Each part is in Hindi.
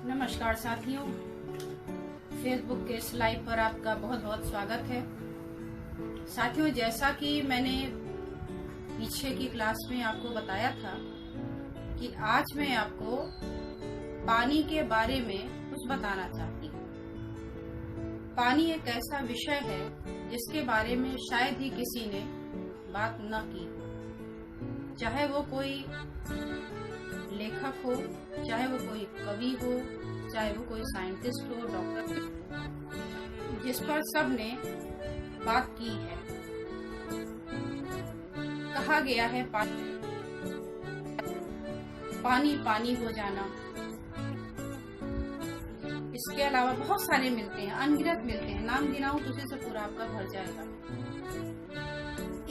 नमस्कार साथियों, फेसबुक के इस लाइव पर आपका बहुत बहुत स्वागत है। साथियों, जैसा कि मैंने पीछे की क्लास में आपको बताया था कि आज मैं आपको पानी के बारे में कुछ बताना चाहती हूँ। पानी एक ऐसा विषय है जिसके बारे में शायद ही किसी ने बात न की, चाहे वो कोई लेखक हो, चाहे वो कोई कवि हो, चाहे वो कोई साइंटिस्ट हो, डॉक्टर, जिस पर सबने बात की है। कहा गया है पानी पानी हो जाना। इसके अलावा बहुत सारे मिलते हैं, अनगिनत मिलते हैं, नाम गिनाऊं तो उसी से पूरा आपका भर जाएगा।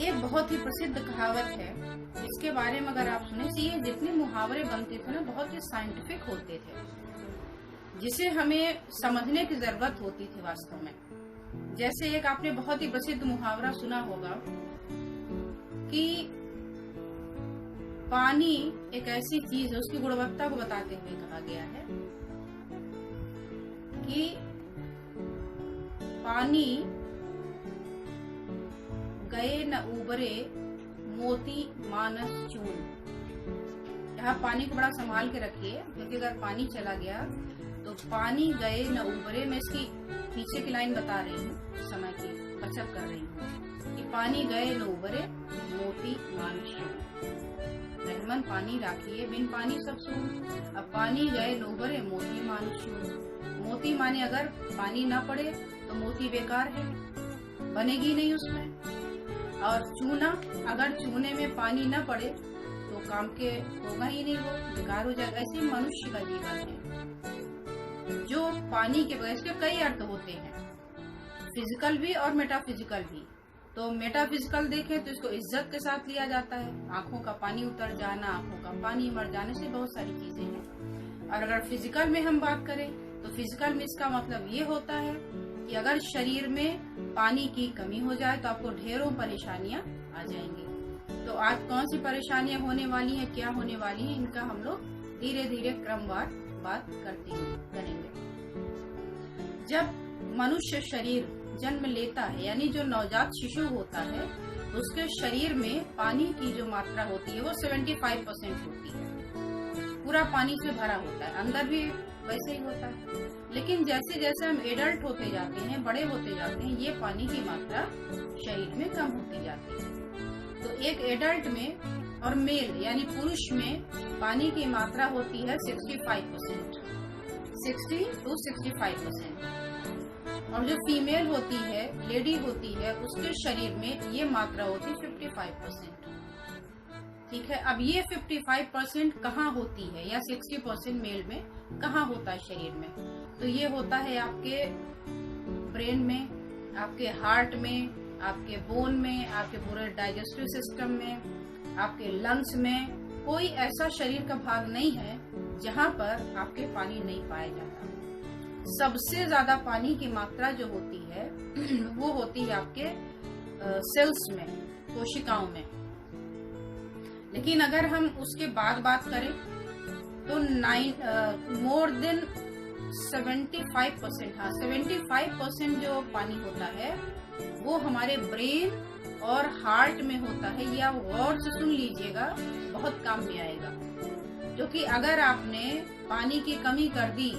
एक बहुत ही प्रसिद्ध कहावत है, इसके बारे में अगर आप सुने, ये जितने मुहावरे बनते थे ना, बहुत ही साइंटिफिक होते थे, जिसे हमें समझने की जरूरत होती थी वास्तव में। जैसे एक आपने बहुत ही प्रसिद्ध मुहावरा सुना होगा कि पानी एक ऐसी चीज है, उसकी गुणवत्ता को बताते हुए कहा गया है कि पानी गए न उबरे मोती मानस चून। यहाँ पानी को बड़ा संभाल के रखिए, क्योंकि अगर पानी चला गया तो पानी गए न उबरे। मैं इसकी पीछे की लाइन बता रही हूँ, समय की बचत कर रही हूँ कि पानी गए न उबरे मोती मानस चून। रहमन पानी राखिए, बिन पानी सब सून। अब पानी गए न उबरे मोती मानस चून। मोती माने अगर पानी ना पड़े तो मोती बेकार है, बनेगी नहीं उसमें। और चूना, अगर चूने में पानी न पड़े तो काम के होगा ही नहीं, वो बेकार हो जाएगा। ऐसे मनुष्य का जीवन है जो पानी के बगैर। इसके कई अर्थ होते हैं, फिजिकल भी और मेटाफिजिकल भी। तो मेटाफिजिकल देखें तो इसको इज्जत के साथ लिया जाता है, आंखों का पानी उतर जाना, आंखों का पानी मर जाने से बहुत सारी चीजें हैं। और अगर फिजिकल में हम बात करें तो फिजिकल में इसका मतलब ये होता है कि अगर शरीर में पानी की कमी हो जाए तो आपको ढेरों परेशानियां आ जाएंगी। तो आज कौन सी परेशानियां होने वाली हैं, क्या होने वाली हैं, इनका हम लोग धीरे धीरे क्रमवार बात करेंगे। जब मनुष्य शरीर जन्म लेता है, यानी जो नवजात शिशु होता है, उसके शरीर में पानी की जो मात्रा होती है वो 75% होती है। पूरा पानी से भरा होता है, अंदर भी वैसे ही होता है। लेकिन जैसे जैसे हम एडल्ट होते जाते हैं, बड़े होते जाते हैं, ये पानी की मात्रा शरीर में कम होती जाती है। तो एक एडल्ट में और मेल यानी पुरुष में पानी की मात्रा होती है 65%, 60 to 65%। और जो फीमेल होती है, लेडी होती है, उसके शरीर में ये मात्रा होती है 55%। ठीक है, अब ये 55% कहाँ होती है, या 60% मेल में कहाँ होता है शरीर में? तो ये होता है आपके ब्रेन में, आपके हार्ट में, आपके बोन में, आपके पूरे डाइजेस्टिव सिस्टम में, आपके लंग्स में। कोई ऐसा शरीर का भाग नहीं है जहाँ पर आपके पानी नहीं पाया जाता। सबसे ज्यादा पानी की मात्रा जो होती है वो होती है आपके सेल्स में, कोशिकाओं में। लेकिन अगर हम उसके बाद बात करें तो मोर देन 75%, हाँ 75% जो पानी होता है वो हमारे ब्रेन और हार्ट में होता है। ये आप गौर से सुन लीजिएगा, बहुत काम में आएगा। क्योंकि अगर आपने पानी की कमी कर दी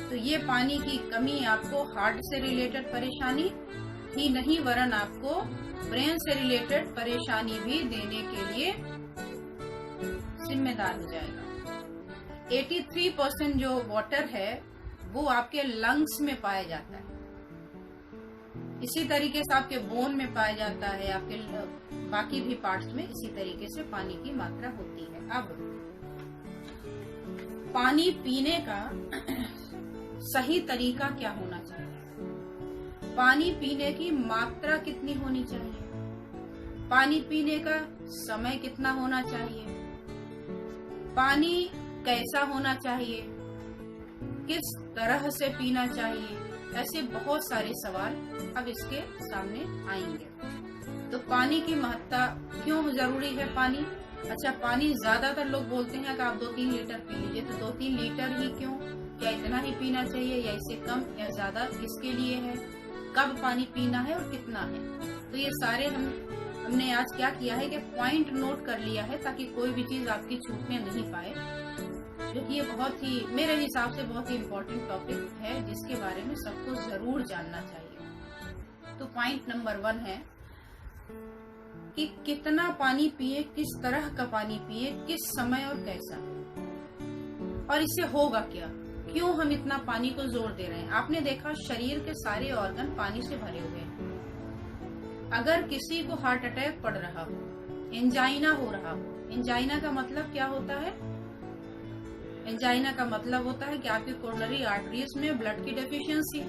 तो ये पानी की कमी आपको हार्ट से रिलेटेड परेशानी ही नहीं, वरन आपको ब्रेन से रिलेटेड परेशानी भी देने के लिए जिम्मेदार हो जाएगा। 83% जो वाटर है वो आपके लंग्स में पाया जाता है। इसी तरीके से आपके बोन में पाया जाता है, आपके बाकी भी पार्ट्स में इसी तरीके से पानी की मात्रा होती है। अब पानी पीने का सही तरीका क्या होना चाहिए? पानी पीने की मात्रा कितनी होनी चाहिए? पानी पीने का समय कितना होना चाहिए? पानी कैसा होना चाहिए? किस तरह से पीना चाहिए? ऐसे बहुत सारे सवाल अब इसके सामने आएंगे। तो पानी की महत्ता क्यों जरूरी है? पानी अच्छा, पानी ज्यादातर लोग बोलते हैं कि आप 2-3 लीटर पी लीजिए, तो 2-3 लीटर ही क्यों? क्या इतना ही पीना चाहिए या इससे कम या ज्यादा? किसके लिए है? कब पानी पीना है और कितना है? तो ये सारे हमने आज क्या किया है कि पॉइंट नोट कर लिया है, ताकि कोई भी चीज आपकी छूटने नहीं पाए, क्योंकि ये बहुत ही मेरे हिसाब से बहुत ही इम्पोर्टेंट टॉपिक है, जिसके बारे में सबको जरूर जानना चाहिए। तो पॉइंट नंबर 1 है कि कितना पानी पिए, किस तरह का पानी पिए, किस समय और कैसा, और इससे होगा क्या, क्यों हम इतना पानी को जोर दे रहे हैं। आपने देखा शरीर के सारे ऑर्गन पानी से भरे हुए हैं। अगर किसी को हार्ट अटैक पड़ रहा हो, एंजाइना हो रहा हो, एंजाइना का मतलब क्या होता है? एंजाइना का मतलब होता है कि आपके कोरोनरी आर्टरीज में ब्लड की डेफिशिएंसी।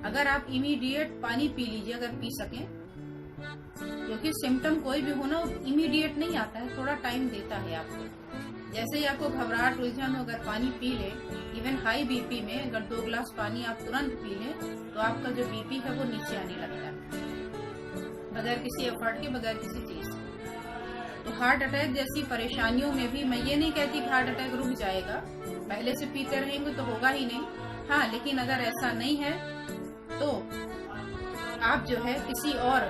अगर आप इमीडिएट पानी पी लीजिए, अगर पी सकें, क्योंकि सिम्टम कोई भी होना इमीडिएट नहीं आता है, थोड़ा टाइम देता है आपको। जैसे ही आपको घबराहट, उलझन हो, अगर पानी पी ले, इवन हाई बीपी में अगर 2 ग्लास पानी आप तुरंत पी लें, तो आपका जो बीपी है वो नीचे आने लगता है, बगैर किसी एफर्ट के, बगैर किसी चीज से। तो हार्ट अटैक जैसी परेशानियों में भी मैं ये नहीं कहती कि हार्ट अटैक रुक जाएगा, पहले से पीते रहेंगे तो होगा ही नहीं। हाँ, लेकिन अगर ऐसा नहीं है तो आप जो है किसी और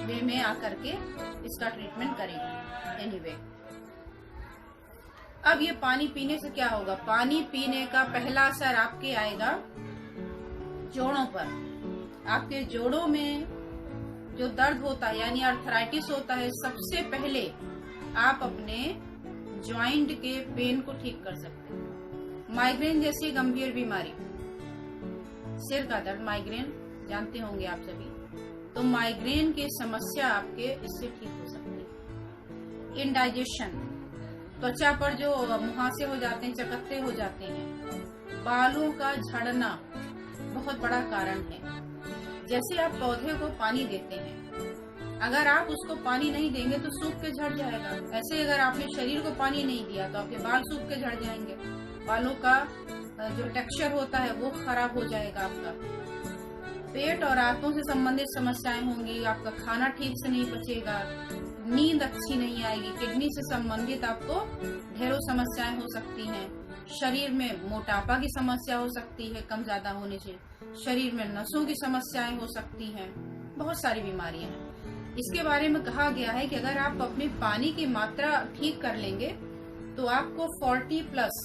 वे में आकर के इसका ट्रीटमेंट करेंगे। एनीवे, अब ये पानी पीने से क्या होगा? पानी पीने का पहला असर आपके आएगा जोड़ों पर। आपके जोड़ों में जो दर्द होता है, यानी अर्थराइटिस होता है, सबसे पहले आप अपने जॉइंट के पेन को ठीक कर सकते हैं। माइग्रेन जैसी गंभीर बीमारी, सिर का दर्द, माइग्रेन जानते होंगे आप सभी, तो माइग्रेन की समस्या आपके इससे ठीक हो सकती है। इंडाइजेशन, त्वचा पर जो मुहासे हो जाते हैं, चकत्ते हो जाते हैं, बालों का झड़ना बहुत बड़ा कारण है। जैसे आप पौधे को पानी देते हैं, अगर आप उसको पानी नहीं देंगे तो सूख के झड़ जाएगा। ऐसे अगर आपने शरीर को पानी नहीं दिया तो आपके बाल सूख के झड़ जाएंगे, बालों का जो टेक्सचर होता है वो खराब हो जाएगा आपका। पेट और आंतों से संबंधित समस्याएं होंगी, आपका खाना ठीक से नहीं पचेगा, नींद अच्छी नहीं आएगी, किडनी से संबंधित आपको ढेरों समस्याएं हो सकती हैं। शरीर में मोटापा की समस्या हो सकती है कम ज्यादा होने से, शरीर में नसों की समस्याएं हो सकती हैं, बहुत सारी बीमारियां हैं। इसके बारे में कहा गया है कि अगर आप अपने पानी की मात्रा ठीक कर लेंगे तो आपको 40+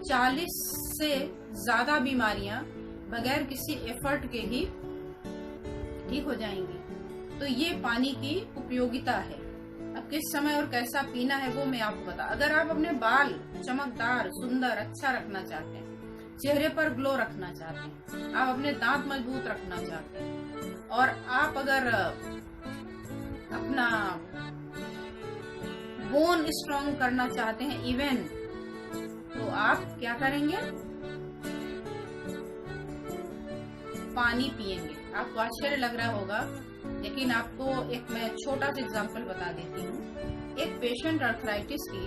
40 से ज्यादा बीमारियां बगैर किसी एफर्ट के ही ठीक हो जाएंगी। तो ये पानी की उपयोगिता है। अब किस समय और कैसा पीना है वो मैं आपको बता। अगर आप अपने बाल चमकदार, सुंदर, अच्छा रखना चाहते हैं, चेहरे पर ग्लो रखना चाहते हैं, आप अपने दांत मजबूत रखना चाहते हैं, और आप अगर अपना बोन स्ट्रॉन्ग करना चाहते हैं इवन, तो आप क्या करेंगे? पानी पिएंगे। आपको आश्चर्य लग रहा होगा, लेकिन आपको एक मैं छोटा सा एग्जांपल बता देती हूँ। एक पेशेंट अर्थराइटिस की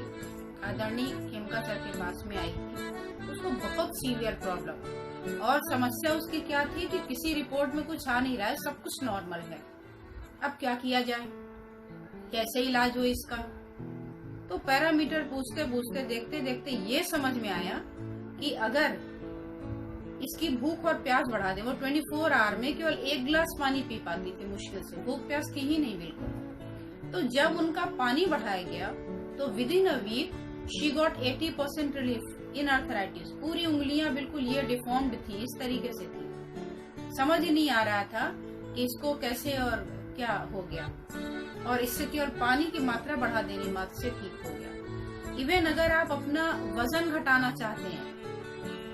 आदरणीय खेमका सर के पास में आई थी। उसको बहुत सीवियर प्रॉब्लम, और समस्या उसकी क्या थी कि किसी रिपोर्ट में कुछ आ नहीं रहा है, सब कुछ नॉर्मल है। अब क्या किया जाए, कैसे इलाज हो इसका? तो पैरामीटर पूछते पूछते, देखते देखते ये समझ में आया कि अगर इसकी भूख और प्यास बढ़ा दे। वो 24 आवर में केवल 1 गिलास पानी पी पाती थी मुश्किल से, भूख प्यास की ही नहीं बिल्कुल। तो जब उनका पानी बढ़ाया गया तो with in a week she got 80% relief in arthritis. पूरी उंगलियां बिल्कुल ये डिफॉर्म्ड थी, इस तरीके से थी, समझ ही नहीं आ रहा था कि इसको कैसे और क्या हो गया, और इससे केवल पानी की मात्रा बढ़ा देने मात्र से ठीक हो गया। इवन अगर आप अपना वजन घटाना चाहते हैं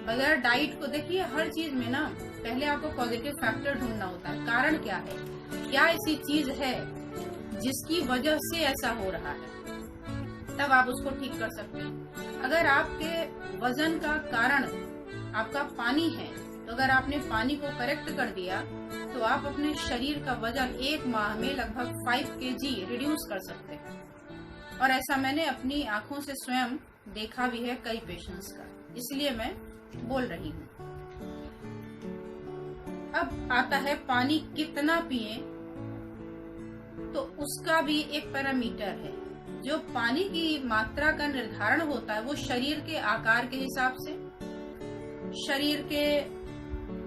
बगैर डाइट को, देखिए हर चीज में ना पहले आपको पॉजिटिव फैक्टर ढूंढना होता है। कारण क्या है, क्या ऐसी चीज है जिसकी वजह से ऐसा हो रहा है, तब आप उसको ठीक कर सकते हैं। अगर आपके वजन का कारण आपका पानी है, तो अगर आपने पानी को करेक्ट कर दिया तो आप अपने शरीर का वजन 1 माह में लगभग 5 kg रिड्यूस कर सकते हैं। और ऐसा मैंने अपनी आंखों से स्वयं देखा भी है कई पेशेंट्स का, इसलिए मैं बोल रही हूँ। अब आता है पानी कितना पिए, तो उसका भी एक पैरामीटर है। जो पानी की मात्रा का निर्धारण होता है वो शरीर के आकार के हिसाब से, शरीर के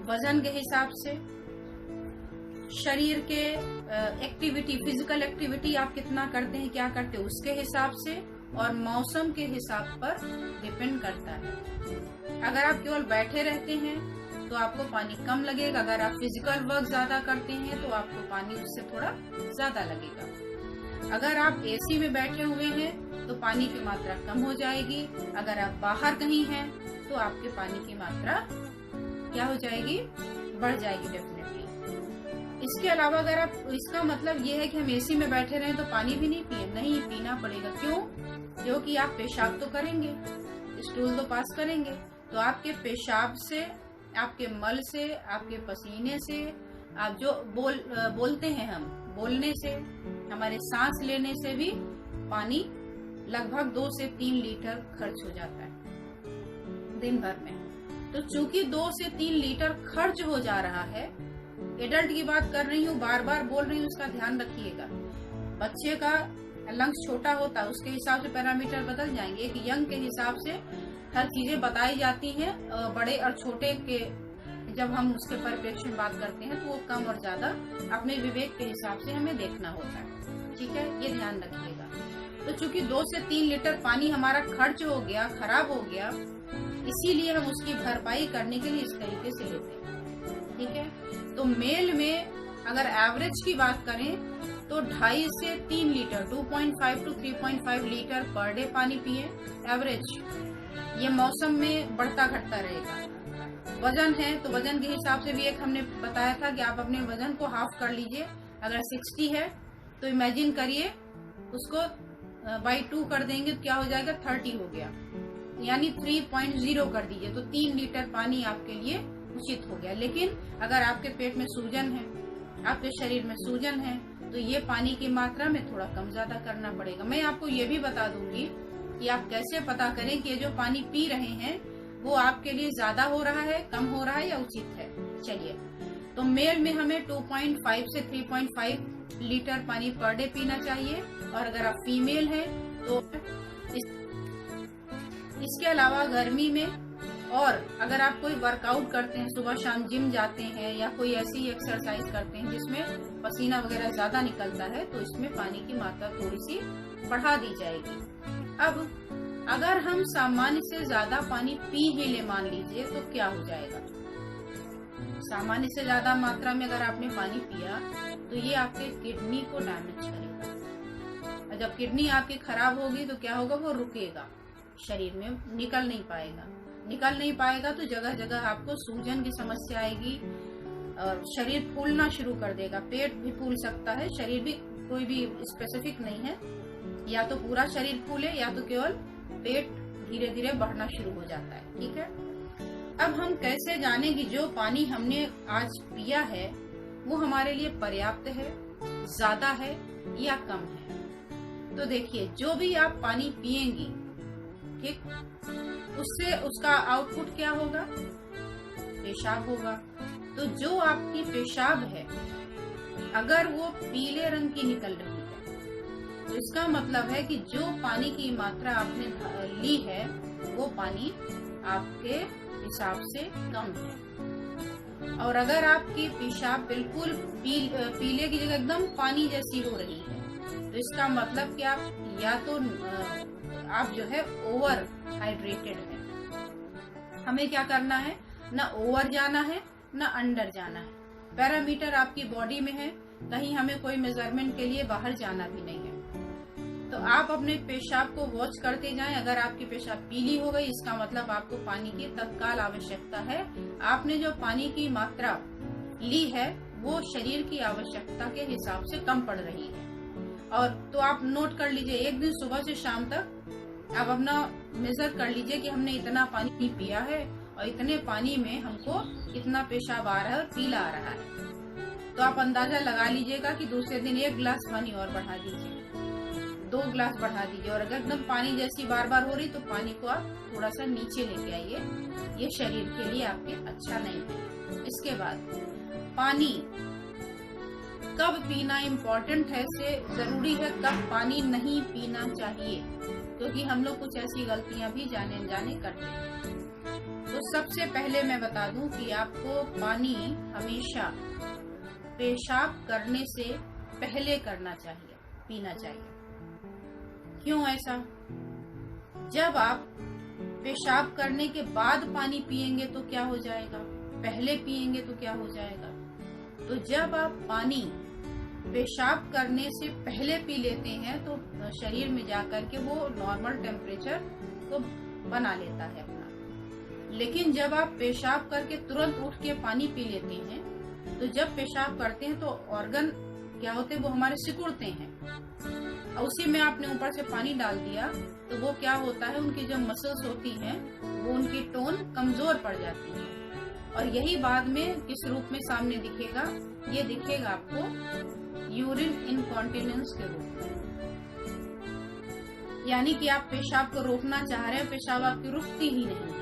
वजन के हिसाब से, शरीर के एक्टिविटी, फिजिकल एक्टिविटी आप कितना करते हैं, क्या करते हैं उसके हिसाब से, और मौसम के हिसाब पर डिपेंड करता है। अगर आप केवल बैठे रहते हैं तो आपको पानी कम लगेगा, अगर आप फिजिकल वर्क ज्यादा करते हैं तो आपको पानी उससे थोड़ा ज्यादा लगेगा। अगर आप एसी में बैठे हुए हैं तो पानी की मात्रा कम हो जाएगी, अगर आप बाहर कहीं हैं तो आपके पानी की मात्रा क्या हो जाएगी, बढ़ जाएगी डेफिनेटली। इसके अलावा अगर आप, इसका मतलब ये है कि हम एसी में बैठे रहें तो पानी भी नहीं पिए, नहीं पीना पड़ेगा। क्यों? क्योंकि आप पेशाब तो करेंगे, स्टूल तो पास करेंगे, तो आपके पेशाब से, आपके मल से, आपके पसीने से, आप जो बोलते हैं हम, बोलने से, हमारे सांस लेने से भी पानी लगभग 2 से 3 लीटर खर्च हो जाता है दिन भर में। तो चूंकि 2 से 3 लीटर खर्च हो जा रहा है, एडल्ट की बात कर रही हूँ, बार बार बोल रही हूँ, उसका ध्यान रखिएगा। बच्चे का लंग्स छोटा होता है, उसके हिसाब से पैरामीटर बदल जाएंगे। एक यंग के हिसाब से हर चीजें बताई जाती हैं, बड़े और छोटे के जब हम उसके परिप्रेक्ष्य में बात करते हैं तो वो कम और ज्यादा अपने विवेक के हिसाब से हमें देखना होता है। ठीक है, ये ध्यान रखिएगा। तो चूंकि 2 से 3 लीटर पानी हमारा खर्च हो गया, खराब हो गया, इसीलिए हम उसकी भरपाई करने के लिए इस तरीके से लेते हैं। ठीक है, तो मेल में अगर एवरेज की बात करें तो 2.5 से 3 litre, 2.5 to 3.5 litre per day पानी पिए एवरेज। ये मौसम में बढ़ता घटता रहेगा। वजन है तो वजन के हिसाब से भी एक हमने बताया था कि आप अपने वजन को हाफ कर लीजिए। अगर 60 है तो इमेजिन करिए उसको बाई 2 कर देंगे तो क्या हो जाएगा, 30 हो गया, यानी 3.0 कर दीजिए तो 3 लीटर पानी आपके लिए उचित हो गया। लेकिन अगर आपके पेट में सूजन है, आपके शरीर में सूजन है, तो ये पानी की मात्रा में थोड़ा कम ज्यादा करना पड़ेगा। मैं आपको ये भी बता दूंगी कि आप कैसे पता करें कि ये जो पानी पी रहे हैं वो आपके लिए ज्यादा हो रहा है, कम हो रहा है या उचित है। चलिए, तो मेल में हमें 2.5 से 3.5 लीटर पानी पर डे पीना चाहिए, और अगर आप फीमेल हैं तो इसके अलावा गर्मी में, और अगर आप कोई वर्कआउट करते हैं, सुबह शाम जिम जाते हैं या कोई ऐसी एक्सरसाइज करते हैं जिसमें पसीना वगैरह ज्यादा निकलता है, तो इसमें पानी की मात्रा थोड़ी सी बढ़ा दी जाएगी। अब अगर हम सामान्य से ज्यादा पानी पी ही ले, मान लीजिए, तो क्या हो जाएगा। सामान्य से ज्यादा मात्रा में अगर आपने पानी पिया तो ये आपके किडनी को डैमेज करेगा, और जब किडनी आपकी खराब होगी तो क्या होगा, वो रुकेगा, शरीर में निकल नहीं पाएगा तो जगह जगह आपको सूजन की समस्या आएगी और शरीर फूलना शुरू कर देगा। पेट भी फूल सकता है, शरीर भी कोई भी स्पेसिफिक नहीं है, या तो पूरा शरीर फूले या तो केवल पेट धीरे धीरे बढ़ना शुरू हो जाता है। ठीक है, अब हम कैसे जाने कि जो पानी हमने आज पिया है वो हमारे लिए पर्याप्त है, ज्यादा है या कम है। तो देखिए, जो भी आप पानी पिएंगी, ठीक, उससे उसका आउटपुट क्या होगा, पेशाब होगा। तो जो आपकी पेशाब है अगर वो पीले रंग की निकल रही है तो इसका मतलब है कि जो पानी की मात्रा आपने ली है वो पानी आपके हिसाब से कम है। और अगर आपकी पेशाब बिल्कुल पीले की जगह एकदम पानी जैसी हो रही है तो इसका कि आप या तो आप जो है ओवर हाइड्रेटेड है। हमें क्या करना है, ना ओवर जाना है ना अंडर जाना है। पैरामीटर आपकी बॉडी में है, कहीं हमें कोई मेजरमेंट के लिए बाहर जाना भी नहीं है। तो आप अपने पेशाब को वॉच करते जाएं। अगर आपकी पेशाब पीली हो गई इसका मतलब आपको पानी की तत्काल आवश्यकता है। आपने जो पानी की मात्रा ली है वो शरीर की आवश्यकता के हिसाब से कम पड़ रही है। और तो आप नोट कर लीजिए, एक दिन सुबह से शाम तक आप अपना मेजर कर लीजिए कि हमने इतना पानी पिया है और इतने पानी में हमको इतना पेशाब आ रहा है और पीला आ रहा है। तो आप अंदाजा लगा लीजिएगा कि दूसरे दिन 1 गिलास पानी और बढ़ा दीजिए, 2 गिलास बढ़ा दीजिए। और अगर एकदम पानी जैसी बार बार हो रही तो पानी को आप थोड़ा सा नीचे लेके आइए, ये शरीर के लिए आपके अच्छा नहीं है। इसके बाद पानी कब पीना इम्पोर्टेंट है से जरूरी है कब पानी नहीं पीना चाहिए, क्योंकि हम लोग कुछ ऐसी गलतियां भी जाने अनजाने करते हैं। तो सबसे पहले मैं बता दूं कि आपको पानी हमेशा पेशाब करने से पहले करना चाहिए, पीना चाहिए। क्यों ऐसा? जब आप पेशाब करने के बाद पानी पिएंगे तो क्या हो जाएगा, पहले पिएंगे तो क्या हो जाएगा। तो जब आप पानी पेशाब करने से पहले पी लेते हैं तो शरीर में जाकर के वो नॉर्मल टेम्परेचर को बना लेता है अपना। लेकिन जब आप पेशाब करके तुरंत उठ के पानी पी लेते हैं तो जब पेशाब करते हैं तो ऑर्गन क्या होते हैं, वो हमारे सिकुड़ते हैं, और उसी में आपने ऊपर से पानी डाल दिया तो वो क्या होता है, उनकी जो मसल्स होती हैं वो उनकी टोन कमजोर पड़ जाती है, और यही बाद में किस रूप में सामने दिखेगा, ये दिखेगा आपको यूरिन इनकॉन्टिनेंस के रूप में। यानी कि आप पेशाब को रोकना चाह रहे हैं, पेशाब आपकी रुकती ही नहीं है,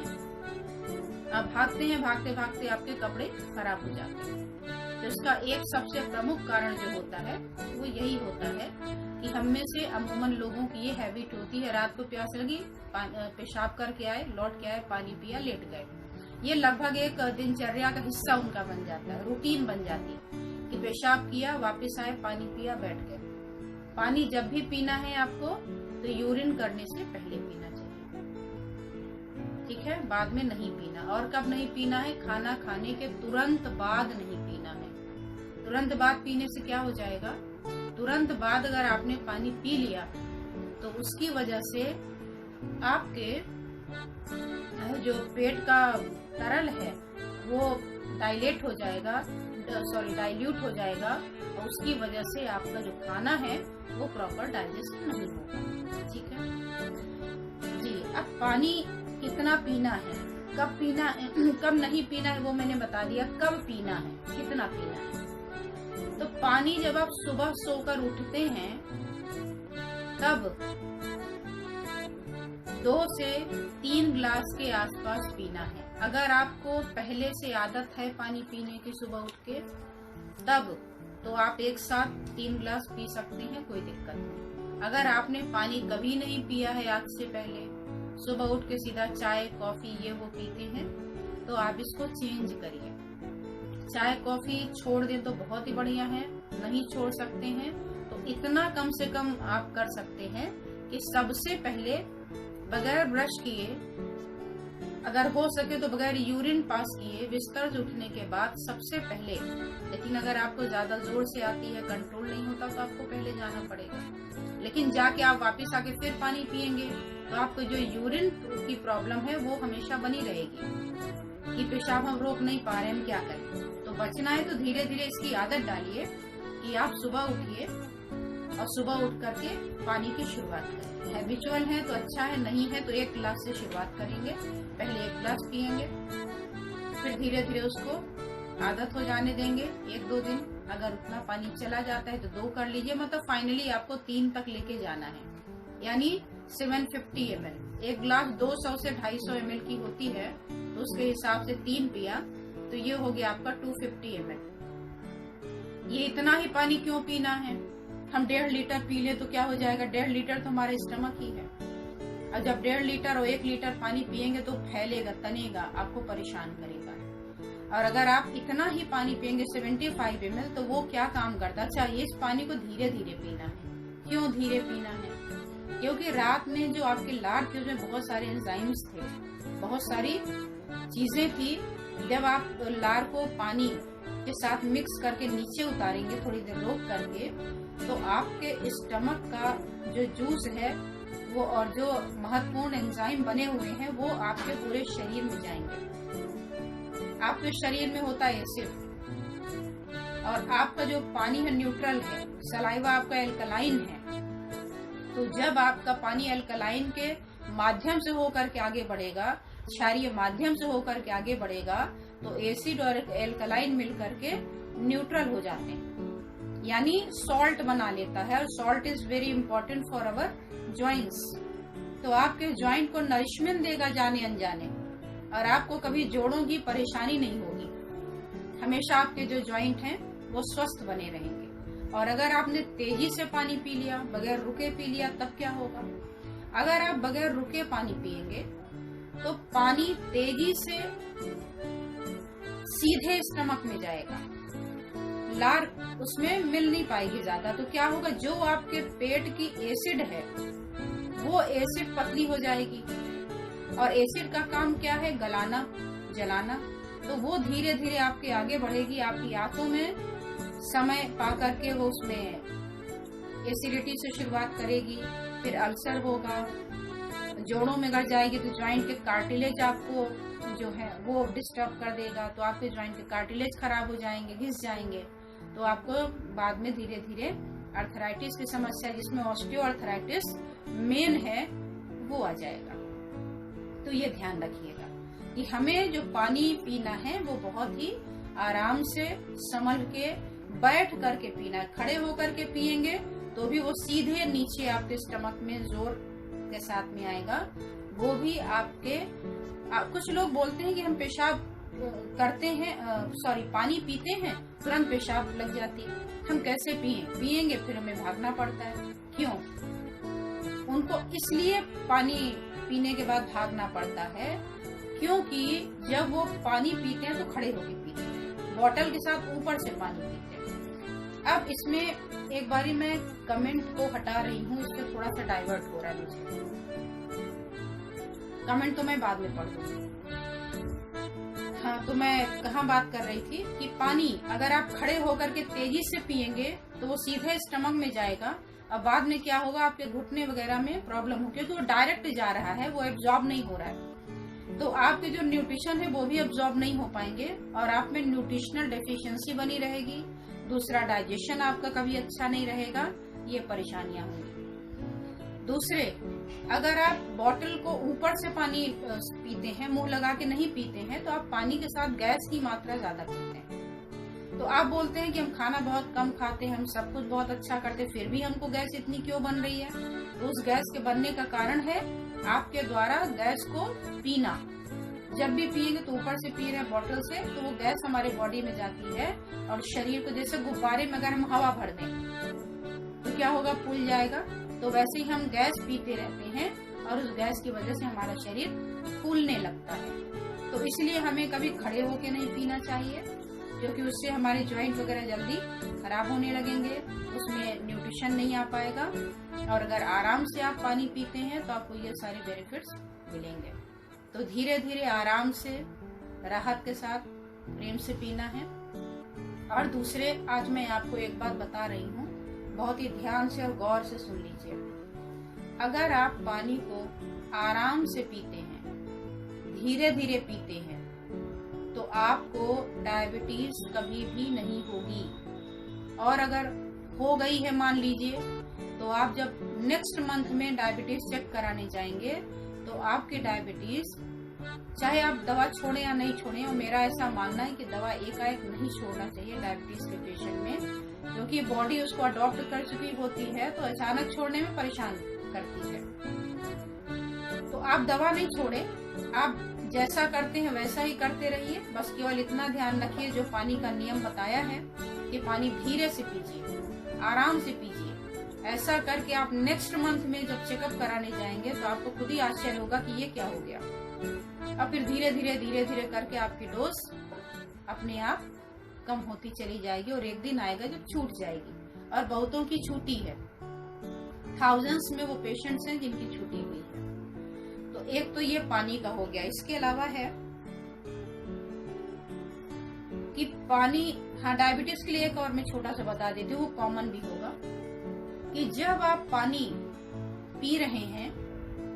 आप भागते हैं, भागते भागते आपके कपड़े खराब हो जाते हैं। तो इसका एक सबसे प्रमुख कारण जो होता है वो यही होता है कि हम में से अमूमन लोगों की ये हैबिट होती है, रात को प्यास लगी, पेशाब करके आए, लौट के आए, पानी पिया, लेट गए। ये लगभग एक दिनचर्या का हिस्सा उनका बन जाता है, रूटीन बन जाती है कि पेशाब किया, वापस आए, पानी पिया, बैठ गए। पानी जब भी पीना है आपको तो यूरिन करने से पहले पीना चाहिए, ठीक है, बाद में नहीं पीना। और कब नहीं पीना है? खाना खाने के तुरंत बाद नहीं पीना है। तुरंत बाद पीने से क्या हो जाएगा, तुरंत बाद अगर आपने पानी पी लिया तो उसकी वजह से आपके जो पेट का तरल है वो डाइल्यूट हो जाएगा, और उसकी वजह से आपका जो खाना है वो प्रॉपर डाइजेस्ट नहीं होगा, ठीक है जी। अब पानी कितना पीना है, कब पीना है, कब नहीं पीना है, वो मैंने बता दिया। कब पीना है, कितना पीना है। तो पानी जब आप सुबह सोकर उठते हैं तब 2 से 3 गिलास के आसपास पीना है। अगर आपको पहले से आदत है पानी पीने की सुबह उठ के, तब तो आप एक साथ 3 गिलास पी सकते हैं, कोई दिक्कत नहीं। अगर आपने पानी कभी नहीं पिया है आज से पहले, सुबह उठ के सीधा चाय कॉफी ये वो पीते हैं, तो आप इसको चेंज करिए। चाय कॉफी छोड़ दें तो बहुत ही बढ़िया है, नहीं छोड़ सकते हैं तो इतना कम से कम आप कर सकते हैं कि सबसे पहले बगैर ब्रश किए, अगर हो सके तो बगैर यूरिन पास किए, बिस्तर से उठने के बाद सबसे पहले, लेकिन अगर आपको ज्यादा जोर से आती है, कंट्रोल नहीं होता, तो आपको पहले जाना पड़ेगा। लेकिन जाके आप वापस आके फिर पानी पिएंगे तो आपको जो यूरिन की प्रॉब्लम है वो हमेशा बनी रहेगी कि पेशाब हम रोक नहीं पा रहे, हम क्या करें। तो बचना है तो धीरे धीरे इसकी आदत डालिए कि आप सुबह उठिए और सुबह उठ करके पानी की शुरुआत करें। हैबिचुअल है तो अच्छा है, नहीं है तो 1 गिलास से शुरुआत करेंगे। पहले 1 गिलास पिएंगे, फिर धीरे धीरे उसको आदत हो जाने देंगे 1-2 दिन। अगर उतना पानी चला जाता है तो 2 कर लीजिए, मतलब फाइनली आपको 3 तक लेके जाना है, यानी 750 ml। 1 गिलास 200 से 250 ml की होती है, तो उसके हिसाब से 3 पिया तो ये हो गया आपका 250 ml। ये इतना ही पानी क्यों पीना है? हम 1.5 लीटर पी ले तो क्या हो जाएगा, 1.5 लीटर तो हमारा स्टमक ही है। और जब 1.5 लीटर और 1 लीटर पानी पिएंगे तो फैलेगा, तनेगा, आपको परेशान करेगा। और अगर आप इतना ही पानी पिएंगे 75 ml, तो वो क्या काम करता चाहिए, इस पानी को धीरे धीरे पीना है। क्यों धीरे पीना है? क्योंकि रात में जो आपके लार थे उसमें बहुत सारे एंजाइम्स थे, बहुत सारी चीजें थी। जब आप लार को पानी के साथ मिक्स करके नीचे उतारेंगे थोड़ी देर रोक करके, तो आपके स्टमक का जो जूस है वो और जो महत्वपूर्ण एंजाइम बने हुए हैं वो आपके पूरे शरीर में जाएंगे। आपके शरीर में होता है एसिड, और आपका जो पानी है न्यूट्रल है, सलाइवा आपका एल्कलाइन है। तो जब आपका पानी एल्कलाइन के माध्यम से होकर के आगे बढ़ेगा, क्षारीय माध्यम से होकर के आगे बढ़ेगा, तो एसिड और एल्कलाइन मिलकर के न्यूट्रल हो जाते हैं, यानी सॉल्ट बना लेता है। और salt is very important for our joints. तो आपके जॉइंट को नरिशमेंट देगा जाने अनजाने, और आपको कभी जोड़ों की परेशानी नहीं होगी। हमेशा आपके जो जॉइंट हैं वो स्वस्थ बने रहेंगे। और अगर आपने तेजी से पानी पी लिया, बगैर रुके पी लिया, तब क्या होगा? अगर आप बगैर रुके पानी पिएंगे तो पानी तेजी से सीधे स्टमक में जाएगा, लार उसमें मिल नहीं पाएगी ज्यादा। तो क्या होगा, जो आपके पेट की एसिड है वो एसिड पतली हो जाएगी, और एसिड का काम क्या है? गलाना, जलाना। तो वो धीरे धीरे आपके आगे बढ़ेगी, आपकी आंतों में समय पा करके वो उसमें एसिडिटी से शुरुआत करेगी, फिर अल्सर होगा, जोड़ों में गड़ जाएगी तो जॉइंट के कार्टिलेज आपको जो है वो डिस्टर्ब कर देगा, तो आपके जॉइंट के कार्टिलेज खराब हो जाएंगे, घिस जाएंगे, तो आपको बाद में धीरे धीरे आर्थराइटिस की समस्या, जिसमें ऑस्टियोआर्थराइटिस मेन है, वो आ जाएगा। तो ये ध्यान रखिएगा कि हमें जो पानी पीना है वो बहुत ही आराम से संभल के बैठ करके पीना है। खड़े होकर के पिएंगे तो भी वो सीधे नीचे आपके स्टमक में जोर के साथ में आएगा। वो भी आपके कुछ लोग बोलते हैं कि हम पेशाब करते हैं, पानी पीते हैं तुरंत पेशाब लग जाती है। हम कैसे पिएंगे फिर हमें भागना पड़ता है, क्यों? उनको इसलिए पानी पीने के बाद भागना पड़ता है क्योंकि जब वो पानी पीते हैं तो खड़े होकर पीते हैं, बॉटल के साथ ऊपर से पानी पीते हैं। अब इसमें एक बारी मैं कमेंट को हटा रही हूँ, इससे थोड़ा सा डाइवर्ट हो रहा है मुझे। कमेंट तो मैं बाद में पढ़ दूंगी। हाँ, तो मैं कहाँ बात कर रही थी कि पानी अगर आप खड़े होकर के तेजी से पिएंगे तो वो सीधे स्टमक में जाएगा। अब बाद में क्या होगा, आपके घुटने वगैरह में प्रॉब्लम हो, क्योंकि वो डायरेक्ट जा रहा है, वो एब्जॉर्ब नहीं हो रहा है। तो आपके जो न्यूट्रिशन है वो भी एब्जॉर्ब नहीं हो पाएंगे और आप में न्यूट्रिशनल डेफिशिएंसी बनी रहेगी। दूसरा, डाइजेशन आपका कभी अच्छा नहीं रहेगा, ये परेशानियां होंगी। दूसरे, अगर आप बॉटल को ऊपर से पानी पीते हैं, मुंह लगा के नहीं पीते हैं, तो आप पानी के साथ गैस की मात्रा ज्यादा पीते हैं। तो आप बोलते हैं कि हम खाना बहुत कम खाते हैं, हम सब कुछ बहुत अच्छा करते, फिर भी हमको गैस इतनी क्यों बन रही है? तो उस गैस के बनने का कारण है आपके द्वारा गैस को पीना। जब भी पिएंगे तो ऊपर से पी रहे हैं बॉटल से, तो वो गैस हमारे बॉडी में जाती है और शरीर को, जैसे गुब्बारे में अगर हम हवा भर दें तो क्या होगा, फूल जाएगा। तो वैसे ही हम गैस पीते रहते हैं और उस गैस की वजह से हमारा शरीर फूलने लगता है। तो इसलिए हमें कभी खड़े होके नहीं पीना चाहिए, क्योंकि उससे हमारे जॉइंट वगैरह जल्दी खराब होने लगेंगे, उसमें न्यूट्रिशन नहीं आ पाएगा। और अगर आराम से आप पानी पीते हैं तो आपको ये सारे बेनिफिट्स मिलेंगे। तो धीरे धीरे आराम से, राहत के साथ, प्रेम से पीना है। और दूसरे, आज मैं आपको एक बात बता रही हूँ, बहुत ही ध्यान से और गौर से सुन लीजिए। अगर आप पानी को आराम से पीते हैं, धीरे धीरे पीते हैं, तो आपको डायबिटीज कभी भी नहीं होगी। और अगर हो गई है मान लीजिए, तो आप जब नेक्स्ट मंथ में डायबिटीज चेक कराने जाएंगे तो आपकी डायबिटीज, चाहे आप दवा छोड़े या नहीं छोड़े, और मेरा ऐसा मानना है कि दवा एकाएक नहीं छोड़ना चाहिए डायबिटीज के पेशेंट में, क्योंकि बॉडी उसको अडॉप्ट कर चुकी होती है, तो अचानक छोड़ने में परेशान करती है। तो आप दवा नहीं छोड़े, आप जैसा करते हैं वैसा ही करते रहिए। बस केवल इतना ध्यान रखिए, जो पानी का नियम बताया है कि पानी धीरे से पीजिए, आराम से पीजिए। ऐसा करके आप नेक्स्ट मंथ में जब चेकअप कराने जाएंगे तो आपको खुद ही आश्चर्य होगा कि ये क्या हो गया। अब फिर धीरे धीरे करके आपकी डोज अपने आप कम होती चली जाएगी और एक दिन आएगा जब छूट जाएगी। और बहुतों की छूटी है, थाउजेंड्स में वो पेशेंट्स हैं जिनकी छूटी हुई है। तो एक तो ये पानी का हो गया। इसके अलावा है कि पानी, हाँ, डायबिटीज के लिए एक और मैं छोटा सा बता देती हूँ, कॉमन भी होगा, कि जब आप पानी पी रहे हैं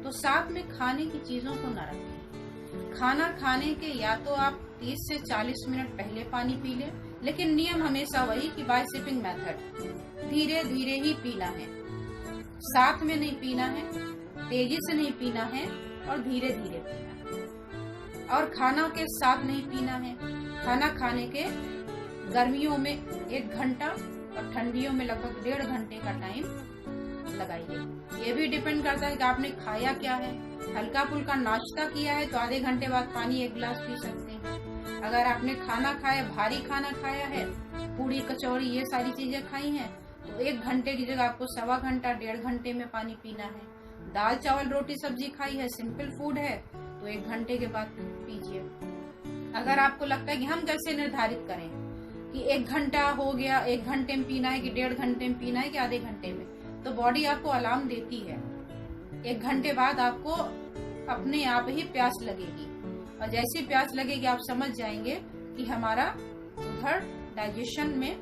तो साथ में खाने की चीजों को न रखें। खाना खाने के या तो आप 30 से 40 मिनट पहले पानी पी लें, लेकिन नियम हमेशा वही कि बाय सिपिंग मेथड, धीरे धीरे ही पीना है, साथ में नहीं पीना है, तेजी से नहीं पीना है और धीरे धीरे पीना है। और खाना के साथ नहीं पीना है। खाना खाने के गर्मियों में 1 घंटा और ठंडियों में लगभग 1.5 घंटे का टाइम लगाइए। ये भी डिपेंड करता है कि आपने खाया क्या है। हल्का फुल्का नाश्ता किया है तो आधे घंटे बाद पानी 1 गिलास पी सकते हैं। अगर आपने खाना खाया, भारी खाना खाया है, पूड़ी कचौड़ी ये सारी चीजें खाई हैं, तो 1 घंटे की जगह आपको 1.25 घंटा 1.5 घंटे में पानी पीना है। दाल चावल रोटी सब्जी खाई है, सिंपल फूड है, तो 1 घंटे के बाद पीजिए। अगर आपको लगता है कि हम कैसे निर्धारित करें कि 1 घंटा हो गया, 1 घंटे में पीना है कि 1.5 घंटे में पीना है कि आधे घंटे में, तो बॉडी आपको अलार्म देती है। 1 घंटे बाद आपको अपने आप ही प्यास लगेगी, और जैसी प्यास लगेगी आप समझ जाएंगे कि हमारा उधर डाइजेशन में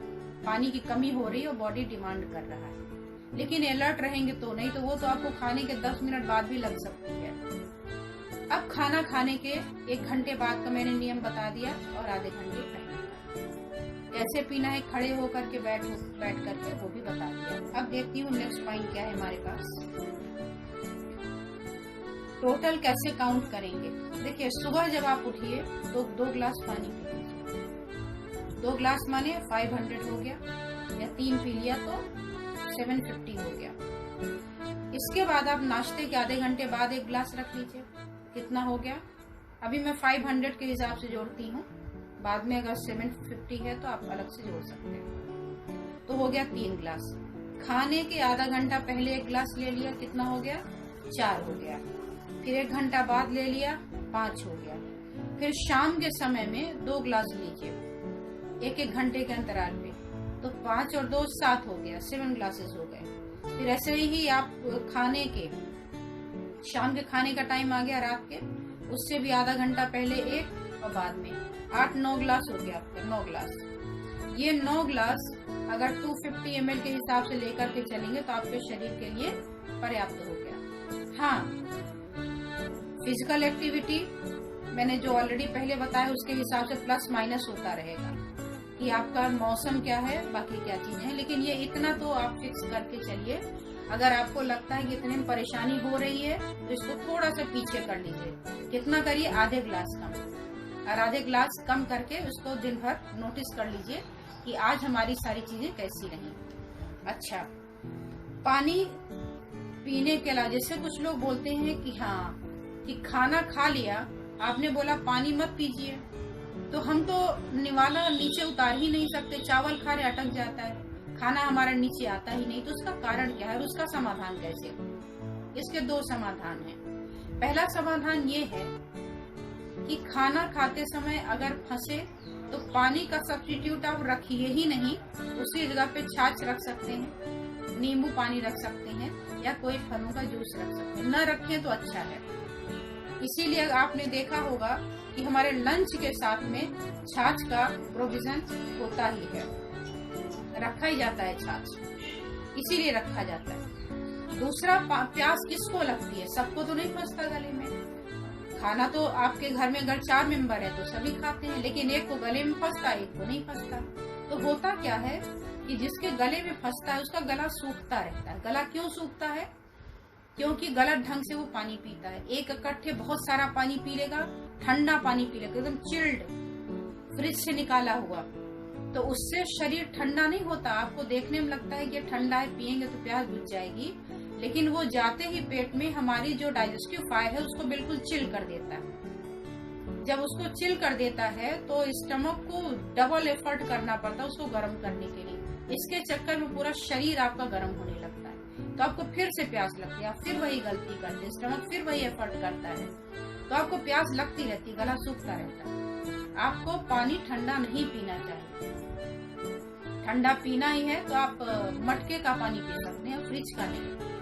पानी की कमी हो रही है और बॉडी डिमांड कर रहा है। लेकिन अलर्ट रहेंगे तो नहीं, तो वो तो आपको खाने के 10 मिनट बाद भी लग सकती है। अब खाना खाने के 1 घंटे बाद का मैंने नियम बता दिया, और आधे घंटे पहले का कैसे पीना है, खड़े होकर के बैठ करके, वो भी बता दिया। अब देखती हूँ नेक्स्ट पॉइंट क्या है हमारे पास। टोटल कैसे काउंट करेंगे। देखिए, सुबह जब आप उठिए तो 2 गिलास पानी पी लीजिए। 2 गिलास माने 500 हो गया, या 3 पी लिया तो 750 हो गया। इसके बाद आप नाश्ते के आधे घंटे बाद 1 गिलास रख लीजिए। कितना हो गया? अभी मैं 500 के हिसाब से जोड़ती हूँ, बाद में अगर 750 है तो आप अलग से जोड़ सकते हैं। तो हो गया 3 गिलास। खाने के आधा घंटा पहले 1 गिलास ले लिया, कितना हो गया? 4 हो गया। फिर 1 घंटा बाद ले लिया, 5 हो गया। फिर शाम के समय में 2 गिलास लीजिए 1-1 घंटे के अंतराल पे, तो 5 और 2 7 हो गया, 7 ग्लासेस हो गए। फिर ऐसे ही आप खाने के, शाम के खाने का टाइम आ गया रात के, उससे भी आधा घंटा पहले 1 और बाद में 8-9 गिलास हो गया आपका, 9 गिलास। ये 9 गिलास अगर 250 ml के हिसाब से लेकर के चलेंगे तो आपके शरीर के लिए पर्याप्त हो गया। हाँ, फिजिकल एक्टिविटी मैंने जो ऑलरेडी पहले बताया उसके हिसाब से प्लस माइनस होता रहेगा कि आपका मौसम क्या है, बाकी क्या चीजें हैं। लेकिन ये इतना तो आप फिक्स करके चलिए। अगर आपको लगता है कि इतने में परेशानी हो रही है तो इसको थोड़ा सा पीछे कर लीजिए। कितना करिए? आधे गिलास कम, और आधे गिलास कम करके उसको दिन भर नोटिस कर लीजिए कि आज हमारी सारी चीजें कैसी रही। अच्छा, पानी पीने के अलावा जैसे कुछ लोग बोलते हैं कि हाँ कि खाना खा लिया, आपने बोला पानी मत पीजिए, तो हम तो निवाला नीचे उतार ही नहीं सकते। चावल खा रहे अटक जाता है, खाना हमारा नीचे आता ही नहीं। तो उसका कारण क्या है, उसका समाधान कैसे? इसके 2 समाधान हैं। पहला समाधान ये है कि खाना खाते समय अगर फंसे तो पानी का सब्स्टिट्यूट आप रखिए ही नहीं, उसकी जगह पे छाछ रख सकते हैं, नींबू पानी रख सकते हैं, या कोई फलों का जूस रख सकते हैं। न रखें तो अच्छा है। इसीलिए आपने देखा होगा कि हमारे लंच के साथ में छाछ का प्रोविजन होता ही है, रखा ही जाता है छाछ, इसीलिए रखा जाता है। दूसरा, प्यास किसको लगती है? सबको तो नहीं फंसता गले में। खाना तो आपके घर में अगर 4 मेंबर है तो सभी खाते हैं, लेकिन एक को गले में फंसता है, एक को नहीं फंसता। तो होता क्या है कि जिसके गले में फंसता है उसका गला सूखता रहता है। गला क्यों सूखता है? क्योंकि गलत ढंग से वो पानी पीता है। एक इकट्ठे बहुत सारा पानी पी लेगा, ठंडा पानी पी लेगा, एकदम चिल्ड, फ्रिज से निकाला हुआ, तो उससे शरीर ठंडा नहीं होता। आपको देखने में लगता है कि ठंडा है, पिएंगे तो प्यास बुझ जाएगी, लेकिन वो जाते ही पेट में हमारी जो डाइजेस्टिव फायर है उसको बिल्कुल चिल कर देता है। जब उसको चिल कर देता है तो स्टमक को डबल एफर्ट करना पड़ता है उसको गर्म करने के लिए। इसके चक्कर में पूरा शरीर आपका गर्म होने लगता है, तो आपको फिर से प्यास लगती है, आप फिर वही गलती करते हैं, स्टमक फिर वही एफर्ट करता है, तो आपको प्यास लगती रहती, गला सूखता रहता है। आपको पानी ठंडा नहीं पीना चाहिए। ठंडा पीना ही है तो आप मटके का पानी पी सकते हैं, फ्रिज का नहीं।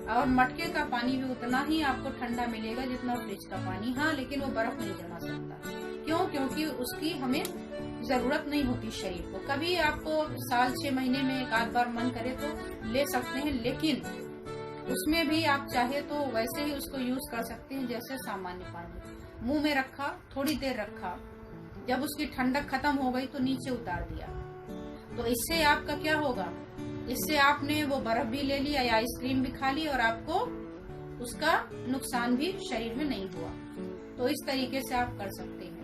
और मटके का पानी भी उतना ही आपको ठंडा मिलेगा जितना फ्रिज का पानी। हाँ, लेकिन वो बर्फ नहीं जमा सकता। क्यों? क्योंकि उसकी हमें जरूरत नहीं होती शरीर को। कभी आपको साल 6 महीने में 1 बार मन करे तो ले सकते हैं, लेकिन उसमें भी आप चाहे तो वैसे ही उसको यूज कर सकते हैं जैसे सामान्य पानी। मुंह में रखा, थोड़ी देर रखा, जब उसकी ठंडक खत्म हो गई तो नीचे उतार दिया। तो इससे आपका क्या होगा? इससे आपने वो बर्फ भी ले लिया या आइसक्रीम भी खा ली और आपको उसका नुकसान भी शरीर में नहीं हुआ। तो इस तरीके से आप कर सकते हैं।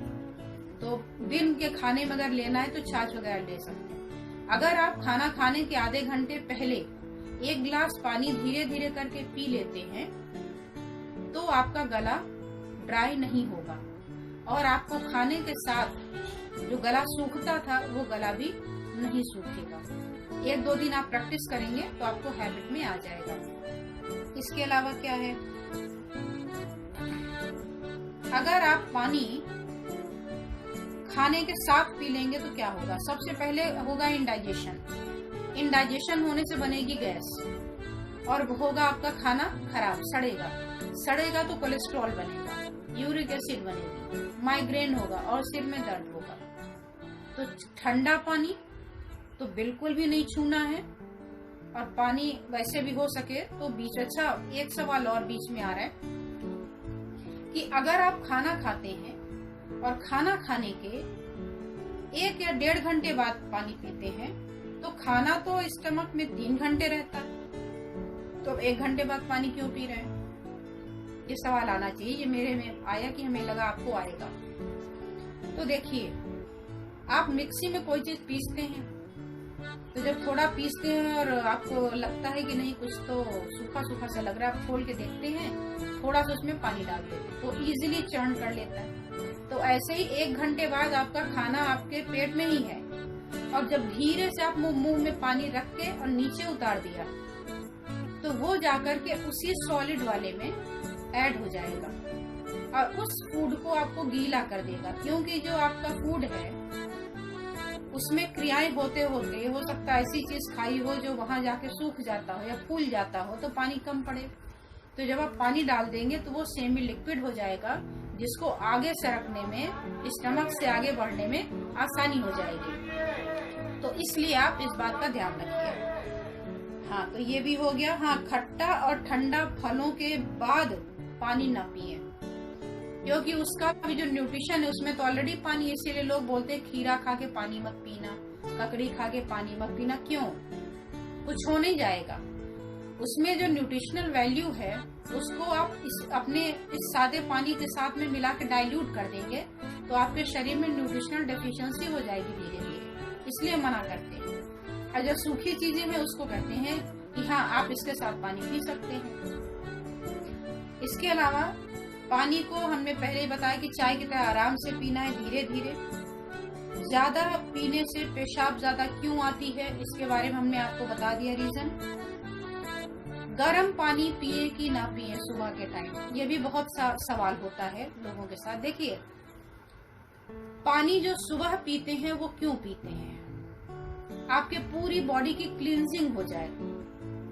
तो दिन के खाने में अगर लेना है तो छाछ वगैरह ले सकते हैं। अगर आप खाना खाने के आधे घंटे पहले 1 गिलास पानी धीरे धीरे करके पी लेते हैं तो आपका गला ड्राई नहीं होगा, और आपको खाने के साथ जो गला सूखता था वो गला भी नहीं सूखेगा। 1-2 दिन आप प्रैक्टिस करेंगे तो आपको हैबिट में आ जाएगा। इसके अलावा क्या है, अगर आप पानी खाने के साथ पी लेंगे तो क्या होगा, सबसे पहले होगा इंडाइजेशन। इंडाइजेशन होने से बनेगी गैस और होगा आपका खाना खराब, सड़ेगा तो कोलेस्ट्रॉल बनेगा, यूरिक एसिड बनेगी, माइग्रेन होगा और सिर में दर्द होगा। तो ठंडा पानी तो बिल्कुल भी नहीं छूना है। और पानी वैसे भी हो सके तो बीच, अच्छा एक सवाल और बीच में आ रहा है कि अगर आप खाना खाते हैं और खाना खाने के 1 या 1.5 घंटे बाद पानी पीते हैं तो खाना तो स्टमक में 3 घंटे रहता है, तो 1 घंटे बाद पानी क्यों पी रहे हैं? ये सवाल आना चाहिए। ये मेरे में आया कि हमें लगा आपको आएगा। तो देखिए, आप मिक्सी में कोई चीज पीसते हैं तो जब थोड़ा पीसते हैं और आपको लगता है कि नहीं कुछ तो सूखा सूखा सा लग रहा है, आप खोल के देखते हैं, थोड़ा सा उसमें पानी डाल देते हैं तो इजीली चर्न कर लेता है। तो ऐसे ही 1 घंटे बाद आपका खाना आपके पेट में ही है और जब धीरे से आप मुंह में पानी रख के और नीचे उतार दिया तो वो जाकर के उसी सॉलिड वाले में ऐड हो जाएगा और उस फूड को आपको गीला कर देगा, क्योंकि जो आपका फूड है उसमें क्रियाएं होते होते हो सकता है ऐसी चीज खाई हो जो वहां जाके सूख जाता हो या फूल जाता हो तो पानी कम पड़े। तो जब आप पानी डाल देंगे तो वो सेमी लिक्विड हो जाएगा, जिसको आगे सरकने में, स्टमक से आगे बढ़ने में आसानी हो जाएगी। तो इसलिए आप इस बात का ध्यान रखिए। हाँ, तो ये भी हो गया। हाँ, खट्टा और ठंडा फलों के बाद पानी न पिए, क्योंकि उसका भी जो न्यूट्रिशन है उसमें तो ऑलरेडी पानी, इसीलिए लोग बोलते हैं खीरा खा के पानी मत पीना, ककड़ी खा के पानी मत पीना। क्यों? कुछ हो नहीं जाएगा। उसमें जो न्यूट्रिशनल वैल्यू है उसको आप अपने इस सादे पानी के साथ में मिला के डाइल्यूट कर देंगे तो आपके शरीर में न्यूट्रिशनल डेफिशिएंसी हो जाएगी धीरे धीरे, इसलिए मना करते हैं। और जो सूखी चीजें हैं उसको कहते हैं कि हाँ आप इसके साथ पानी पी सकते हैं। इसके अलावा पानी को हमने पहले ही बताया कि चाय की तरह आराम से पीना है, धीरे धीरे। ज्यादा पीने से पेशाब ज्यादा क्यों आती है इसके बारे में हमने आपको बता दिया रीजन। गर्म पानी पिए कि ना पिए सुबह के टाइम, ये भी बहुत सवाल होता है लोगों के साथ। देखिए, पानी जो सुबह पीते हैं वो क्यों पीते हैं, आपके पूरी बॉडी की क्लींजिंग हो जाए।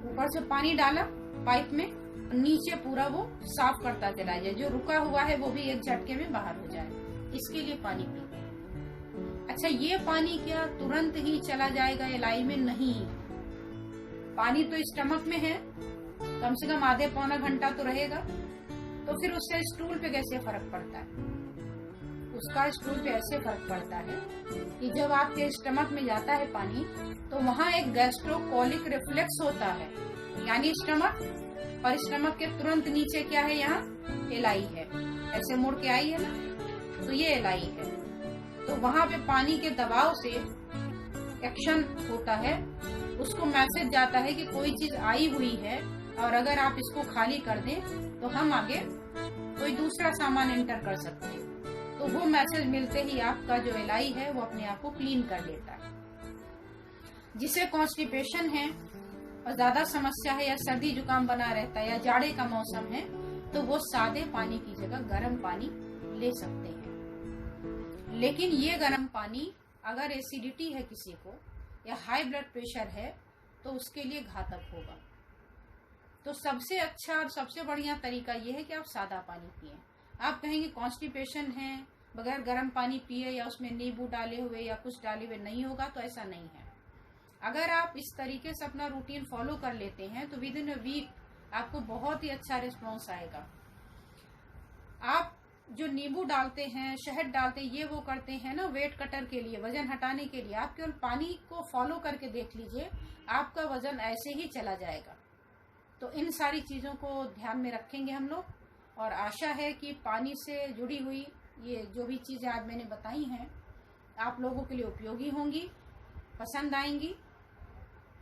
ऊपर से पानी डाला पाइप में, नीचे पूरा वो साफ करता चला जाए, जो रुका हुआ है वो भी एक झटके में बाहर हो जाए, इसके लिए पानी पीते हैं। अच्छा, ये पानी क्या तुरंत ही चला जाएगा एलाई में? नहीं, पानी तो स्टमक में है, कम से कम आधे पौना घंटा तो रहेगा। तो फिर उससे स्टूल पे कैसे फर्क पड़ता है? उसका स्टूल पे ऐसे फर्क पड़ता है कि जब आपके स्टमक में जाता है पानी तो वहाँ एक गैस्ट्रोकोलिक रिफ्लेक्स होता है, यानी स्टमक, और स्टमक के तुरंत नीचे क्या है, यहाँ एलाई है, ऐसे मुड़ के आई है ना, तो ये एलाई है। तो वहां पे पानी के दबाव से एक्शन होता है, उसको मैसेज जाता है कि कोई चीज आई हुई है और अगर आप इसको खाली कर दें तो हम आगे कोई दूसरा सामान एंटर कर सकते हैं। तो वो मैसेज मिलते ही आपका जो एलाई है वो अपने आप को क्लीन कर लेता है। जिसे कॉन्स्टिपेशन है और ज्यादा समस्या है या सर्दी जुकाम बना रहता है या जाड़े का मौसम है तो वो सादे पानी की जगह गर्म पानी ले सकते हैं। लेकिन ये गर्म पानी अगर एसिडिटी है किसी को या हाई ब्लड प्रेशर है तो उसके लिए घातक होगा। तो सबसे अच्छा और सबसे बढ़िया तरीका ये है कि आप सादा पानी पिए। आप कहेंगे कॉन्स्टिपेशन है, बगैर गर्म पानी पिए या उसमें नींबू डाले हुए या कुछ डाले हुए नहीं होगा, तो ऐसा नहीं है। अगर आप इस तरीके से अपना रूटीन फॉलो कर लेते हैं तो विद इन अ वीक आपको बहुत ही अच्छा रिस्पॉन्स आएगा। आप जो नींबू डालते हैं, शहद डालते हैं, ये वो करते हैं ना वेट कटर के लिए, वजन हटाने के लिए, आप केवल पानी को फॉलो करके देख लीजिए, आपका वजन ऐसे ही चला जाएगा। तो इन सारी चीजों को ध्यान में रखेंगे हम लोग, और आशा है कि पानी से जुड़ी हुई ये जो भी चीजें आज मैंने बताई हैं आप लोगों के लिए उपयोगी होंगी, पसंद आएंगी।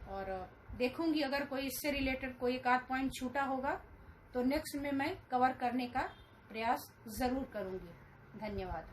और देखूंगी अगर कोई इससे रिलेटेड कोई एक आध पॉइंट छूटा होगा तो नेक्स्ट में मैं कवर करने का प्रयास जरूर करूंगी। धन्यवाद।